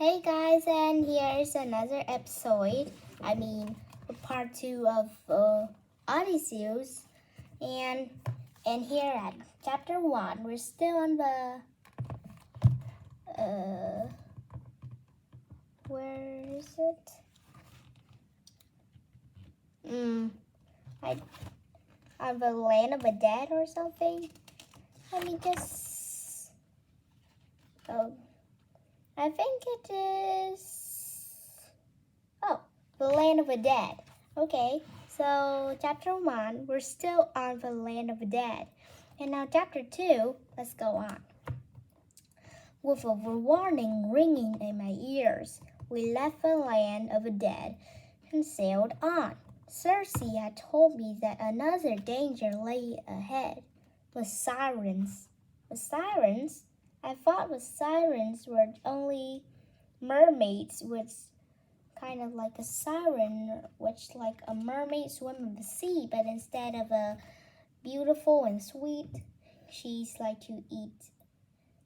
Hey guys, and here's another episode. Part two of Odyssey, and here at chapter 1, we're still on the where is it? I on the land of the dead or something. Let me just. Oh, I think it is. Oh, the land of the dead. Okay, so chapter 1, we're still on the land of the dead. And now chapter 2, let's go on. With a warning ringing in my ears, we left the land of the dead and sailed on. Circe had told me that another danger lay ahead. The sirens. The sirens? I thought the sirens were only mermaids with kind of like a siren, which like a mermaid swim in the sea, but instead of a beautiful and sweet, she's like to eat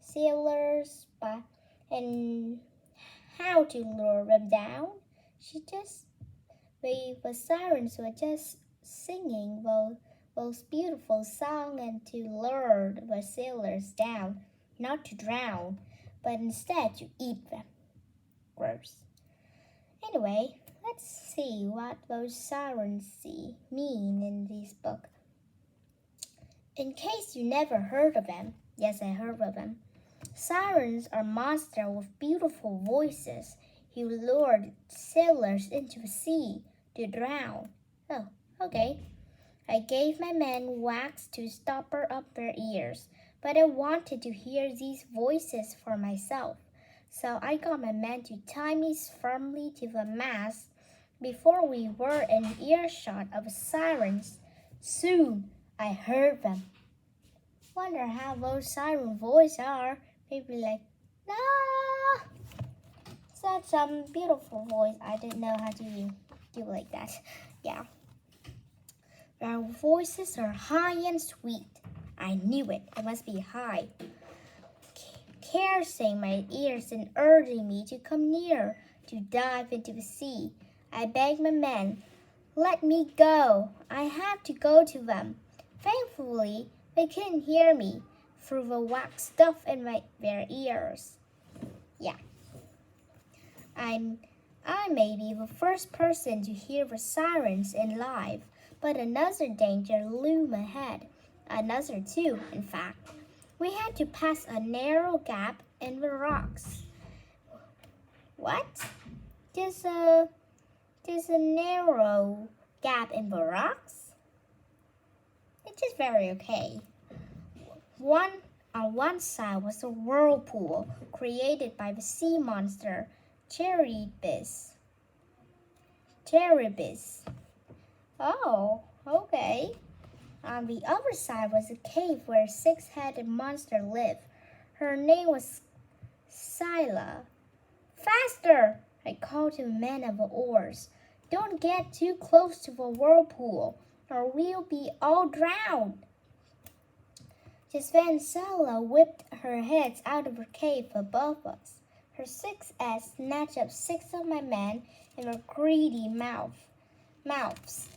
sailors, and how to lure them down. The sirens were just singing those beautiful songs and to lure the sailors down, not to drown, but instead to eat them. Gross. Anyway, let's see what those sirens mean in this book. In case you never heard of them, yes, I heard of them. Sirens are monsters with beautiful voices who lured sailors into the sea to drown. Oh, okay. I gave my men wax to stopper up their ears, but I wanted to hear these voices for myself. So I got my men to tie me firmly to the mast before we were in earshot of sirens. Soon I heard them. Wonder how those siren voices are. Maybe like, ah! Such a beautiful voice. I didn't know how to do like that. Yeah. Their voices are high and sweet. I knew it. It must be high. Caressing my ears and urging me to come near, to dive into the sea. I begged my men, let me go. I have to go to them. Thankfully, they couldn't hear me through the wax stuff in their ears. Yeah. I may be the first person to hear the sirens in live, but another danger loomed ahead. Another two, in fact. We had to pass a narrow gap in the rocks. What? There's a narrow gap in the rocks? It's just very okay. On one side was a whirlpool created by the sea monster Charybdis. Oh, okay. On the other side was a cave where a six-headed monster lived. Her name was Scylla. Faster! I called to the men of the oars. Don't get too close to the whirlpool, or we'll be all drowned. Just then Scylla whipped her heads out of her cave above us. Her 6S snatched up 6 of my men in their greedy mouths.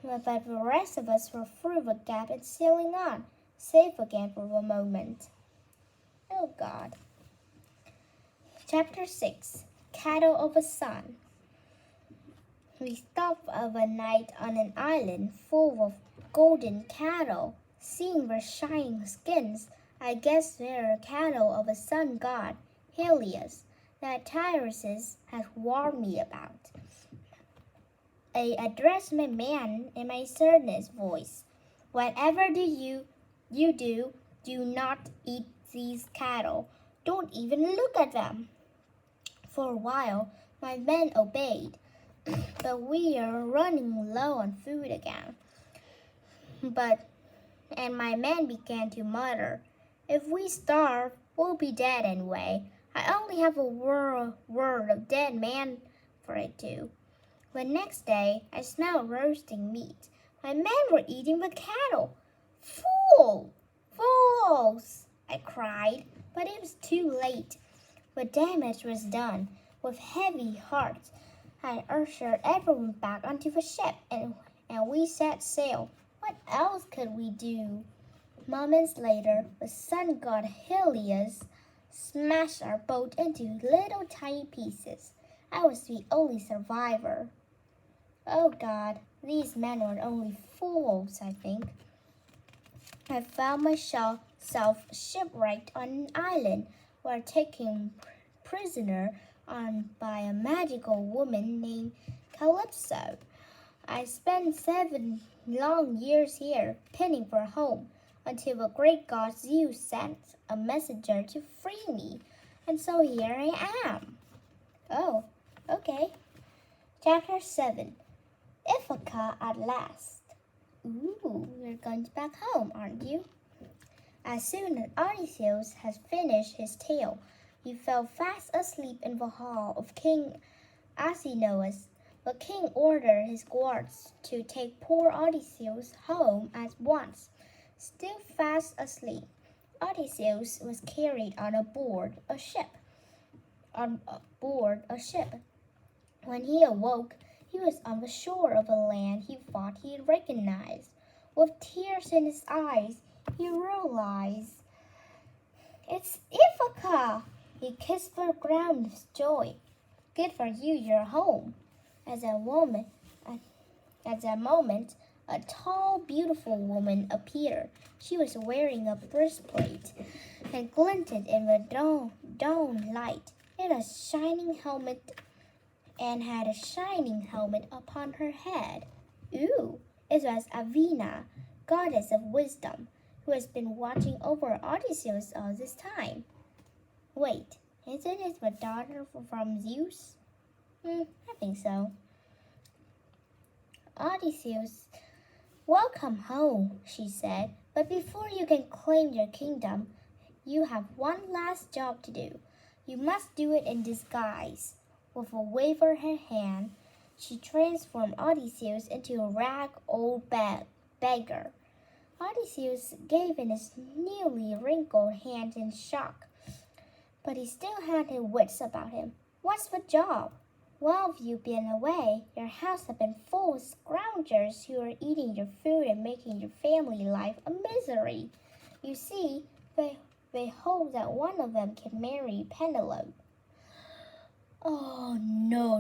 But the rest of us were through the gap and sailing on, safe again for the moment. Oh God. Chapter 6, Cattle of the Sun. We stopped of a night on an island full of golden cattle. Seeing their shining skins, I guess they're cattle of the sun god, Helios, that Tyreus has warned me about. I addressed my man in my sternest voice. Whatever you do, do not eat these cattle. Don't even look at them. For a while, my men obeyed, but we are running low on food again. And my men began to mutter, if we starve, we'll be dead anyway. I only have a word of dead man for it too. The next day, I smelled roasting meat. My men were eating the cattle. Fools! I cried, but it was too late. but damage was done. With heavy hearts, I ushered everyone back onto the ship and we set sail. What else could we do? Moments later, the sun god Helios smashed our boat into little tiny pieces. I was the only survivor. Oh God, these men were only fools, I think. I found myself shipwrecked on an island where taken prisoner by a magical woman named Calypso. I spent 7 long years here, pining for home, until the great god Zeus sent a messenger to free me, and so here I am. Oh, okay. Chapter 7. Ithaca at last. Ooh, you're going back home, aren't you? As soon as Odysseus had finished his tale, he fell fast asleep in the hall of King Alcinous. The king ordered his guards to take poor Odysseus home at once. Still fast asleep, Odysseus was carried on board a ship. When he awoke, he was on the shore of a land he thought he recognized. With tears in his eyes, he realized, "It's Ithaca!" He kissed the ground with joy. "Good for you, you're home." At that moment, a tall, beautiful woman appeared. She was wearing a breastplate and glinted in the dawn light. It had a shining helmet upon her head. Ooh, it was Athena, goddess of wisdom, who has been watching over Odysseus all this time. Wait, isn't it the daughter from Zeus? I think so. "Odysseus, welcome home," she said. "But before you can claim your kingdom, you have one last job to do. You must do it in disguise." With a wave of her hand, she transformed Odysseus into a rag old beggar. Odysseus gave in his newly wrinkled hand in shock, but he still had his wits about him. "What's the job?" "While you've been away, your house has been full of scoundrels who are eating your food and making your family life a misery. You see, they hope that one of them can marry Penelope." "Oh, no,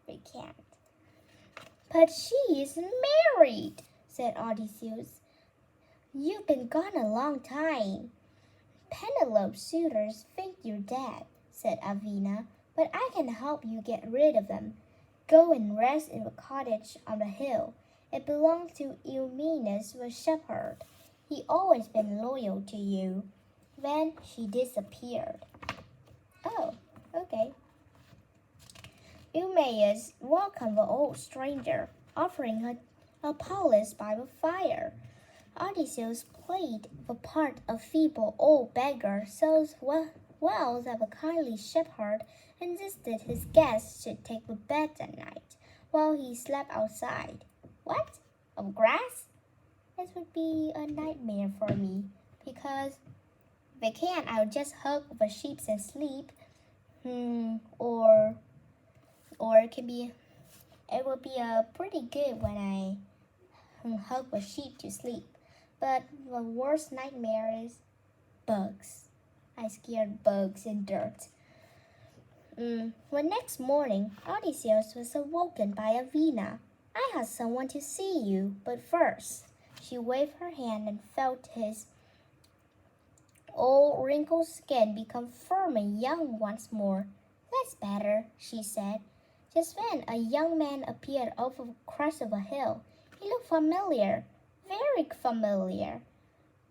we can't." "But she is married," said Odysseus. "You've been gone a long time." "Penelope's suitors think you're dead," said Athena, "but I can help you get rid of them. Go and rest in the cottage on the hill. It belongs to Eumenes the shepherd. He always been loyal to you." Then she disappeared. Oh, okay. Eumaeus welcomed the old stranger, offering her a palace by the fire. Odysseus played the part of feeble old beggar so well that the kindly shepherd insisted his guests should take the bed at night while he slept outside. What? Of grass? This would be a nightmare for me, because if I can't, I'll just hug the sheep and sleep. Or it would be pretty good when I hug the sheep to sleep. But the worst nightmare is bugs. I scared bugs and dirt. The next morning, Odysseus was awoken by Athena. "I have someone to see you, but first," she waved her hand and felt his old wrinkled skin become firm and young once more. "That's better," she said. Just then, a young man appeared over the crest of a hill. He looked familiar, very familiar.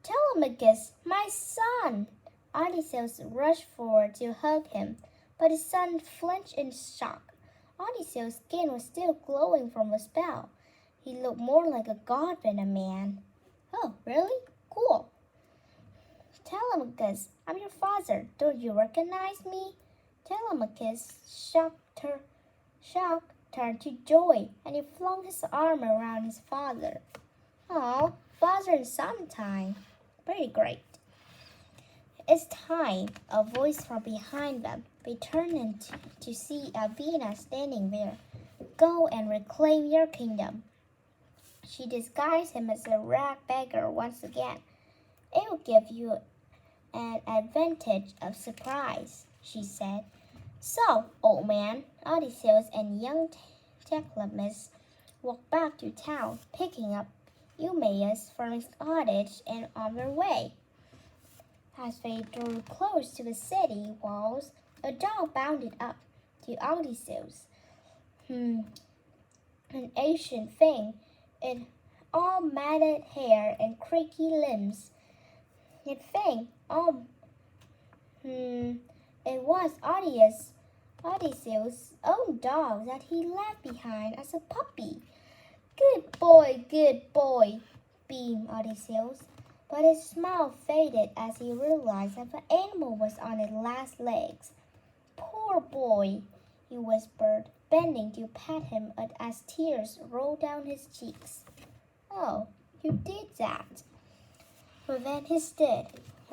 "Telemachus, my son!" Odysseus rushed forward to hug him, but his son flinched in shock. Odysseus' skin was still glowing from the spell. He looked more like a god than a man. "Oh, really? Cool." "Telemachus, I'm your father. Don't you recognize me?" Telemachus' shock turned to joy, and he flung his arm around his father. "Oh, father and son time. Very great." It's time, a voice from behind them. They turned to see Avina standing there. Go and reclaim your kingdom. She disguised him as a rag beggar once again. It will give you an advantage of surprise, she said. So, old man, Odysseus and young Teclamus walked back to town, picking up Eumaeus from his cottage and on their way. As they drew close to the city walls, a dog bounded up to Odysseus. An ancient thing, it all matted hair and creaky limbs. It was Odysseus' own dog that he left behind as a puppy. Good boy, beamed Odysseus. But his smile faded as he realized that the animal was on its last legs. Poor boy, he whispered, bending to pat him as tears rolled down his cheeks. Oh, you did that. But then he stood,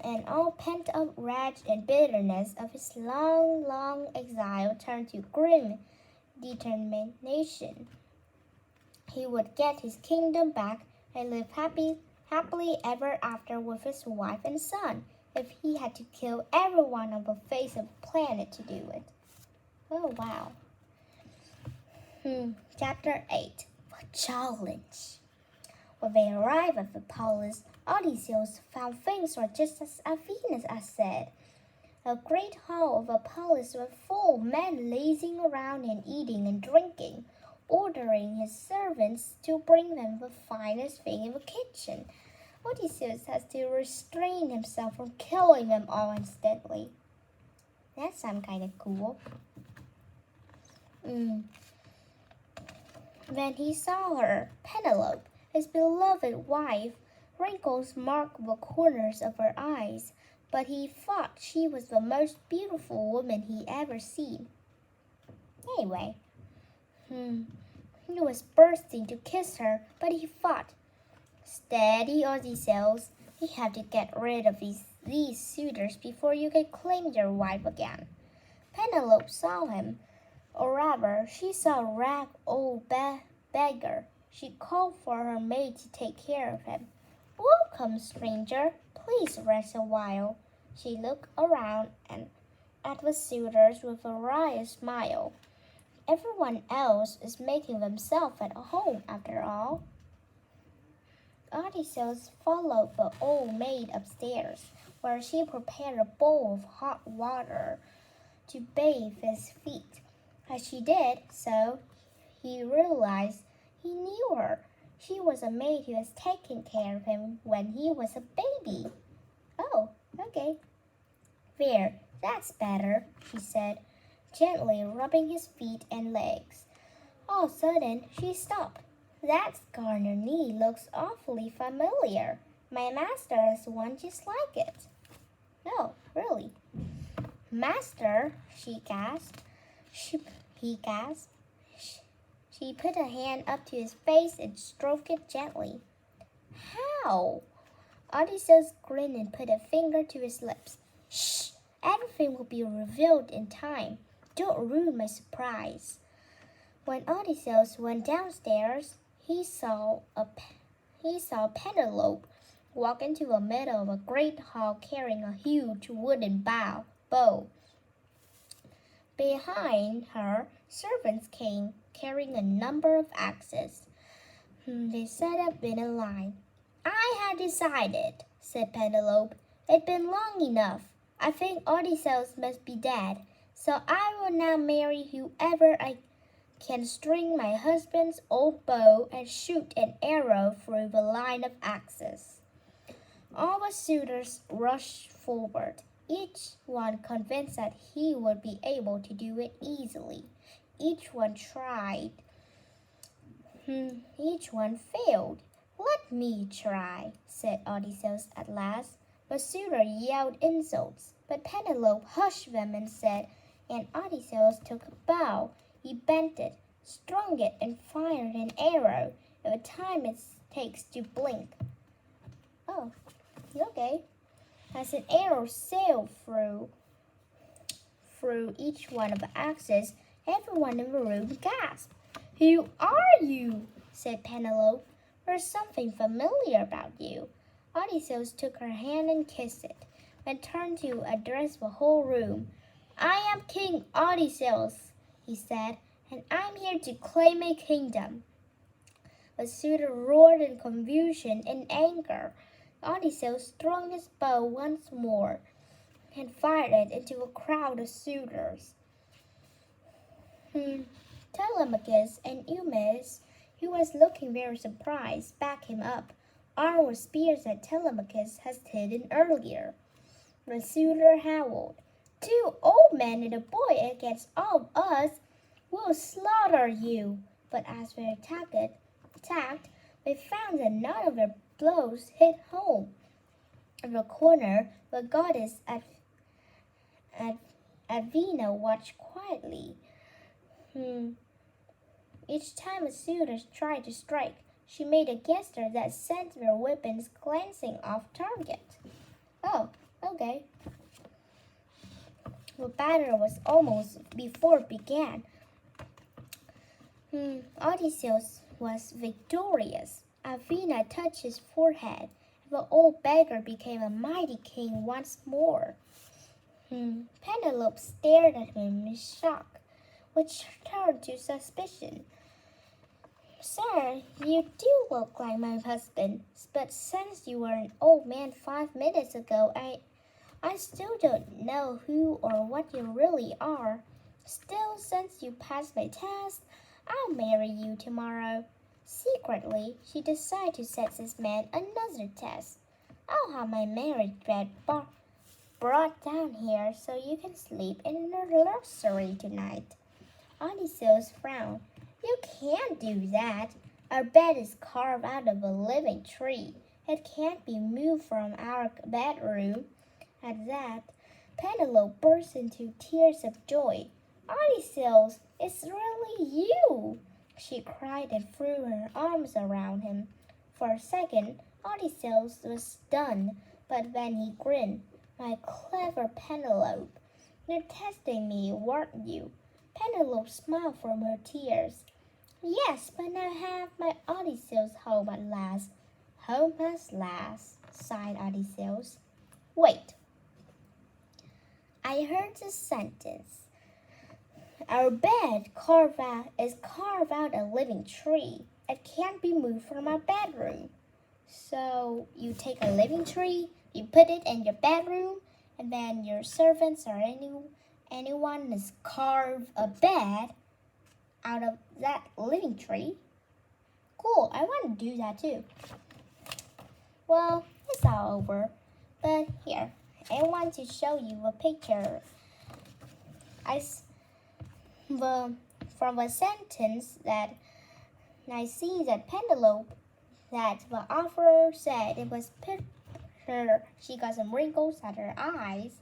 and all pent-up rage and bitterness of his long exile turned to grim determination. He would get his kingdom back and live happily ever after with his wife and son, if he had to kill everyone on the face of the planet to do it. Oh, wow. Chapter 8, The Challenge. When they arrived at the palace, Odysseus found things were just as Athena had said. A great hall of the palace was full of men lazing around and eating and drinking, ordering his servants to bring them the finest thing in the kitchen. Odysseus has to restrain himself from killing them all instantly. That sounds kind of cool. Then he saw her, Penelope, his beloved wife. Wrinkles marked the corners of her eyes, but he thought she was the most beautiful woman he ever seen. Anyway, he was bursting to kiss her, but he thought, steady, Odysseus, you have to get rid of these suitors before you can claim your wife again. Penelope saw him, or rather, she saw a rag old beggar. She called for her maid to take care of him. Welcome, stranger. Please rest a while. She looked around and at the suitors with a wry smile. Everyone else is making themselves at home after all. Odysseus followed the old maid upstairs, where she prepared a bowl of hot water to bathe his feet. As she did so, he realized he knew her. She was a maid who was taking care of him when he was a baby. Oh, okay. There, that's better, she said, gently rubbing his feet and legs. All of a sudden, she stopped. That scar on her knee looks awfully familiar. My master has one just like it. No, really. Master, she gasped. He gasped. She put a hand up to his face and stroked it gently. How? Odysseus grinned and put a finger to his lips. Shh! Everything will be revealed in time. Don't ruin my surprise. When Odysseus went downstairs, he saw Penelope walk into the middle of a great hall carrying a huge wooden bow. Behind her, servants came, carrying a number of axes. They set up in a line. I have decided, said Penelope. It's been long enough. I think Odysseus must be dead, so I will now marry whoever I can string my husband's old bow and shoot an arrow through the line of axes. All the suitors rushed forward, each one convinced that he would be able to do it easily. Each one tried. Each one failed. Let me try, said Odysseus at last. The suitor yelled insults, but Penelope hushed them and said, and Odysseus took a bow. He bent it, strung it, and fired an arrow at the time it takes to blink. Oh, okay. As an arrow sailed through each one of the axes, everyone in the room gasped. "Who are you?" said Penelope. "There's something familiar about you." Odysseus took her hand and kissed it, then turned to address the whole room. "I am King Odysseus," he said, "and I'm here to claim a kingdom." The suitor roared in confusion and anger. Odysseus strung his bow once more and fired it into a crowd of suitors. Telemachus and Eumaeus, who was looking very surprised, backed him up, armed with spears that Telemachus had hidden earlier. The suitor howled, "Two old men and a boy against all of us! We'll slaughter you!" But as they attacked, they found that none of their blows hit home. In the corner, the goddess Athena watched quietly. Each time the suitors tried to strike, she made a gesture that sent their weapons glancing off target. Oh, okay. The battle was almost before it began. Odysseus was victorious. Athena touched his forehead. The old beggar became a mighty king once more. Penelope stared at him in shock, which turned to suspicion. "Sir, you do look like my husband, but since you were an old man 5 minutes ago, I still don't know who or what you really are. Still, since you passed my test, I'll marry you tomorrow." Secretly, she decided to set this man another test. "I'll have my marriage bed brought down here so you can sleep in the nursery tonight." Odysseus frowned. "You can't do that. Our bed is carved out of a living tree. It can't be moved from our bedroom." At that, Penelope burst into tears of joy. "Odysseus, it's really you!" she cried and threw her arms around him. For a second, Odysseus was stunned, but then he grinned. "My clever Penelope, you're testing me, weren't you?" Penelope smiled from her tears. "Yes, but I have my Odysseus home at last." "Home at last," sighed Odysseus. "Wait. I heard this sentence. Our bed is carved out a living tree. It can't be moved from our bedroom." "So you take a living tree, you put it in your bedroom, and then your servants or anyone is carve a bed out of that living tree?" "Cool, I want to do that too." "Well, it's all over. But here, I want to show you a picture. From a sentence that I see that Penelope, that the author said it was she got some wrinkles at her eyes.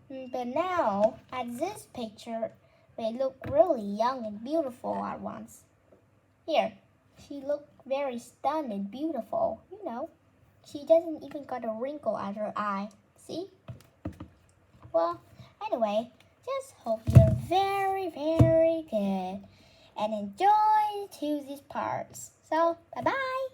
But now, at this picture, they look really young and beautiful at once. Here, she looked very stunned and beautiful, you know. She doesn't even got a wrinkle at her eye. See? Well, anyway, just hope you're very, very good and enjoy to these parts. So, bye-bye.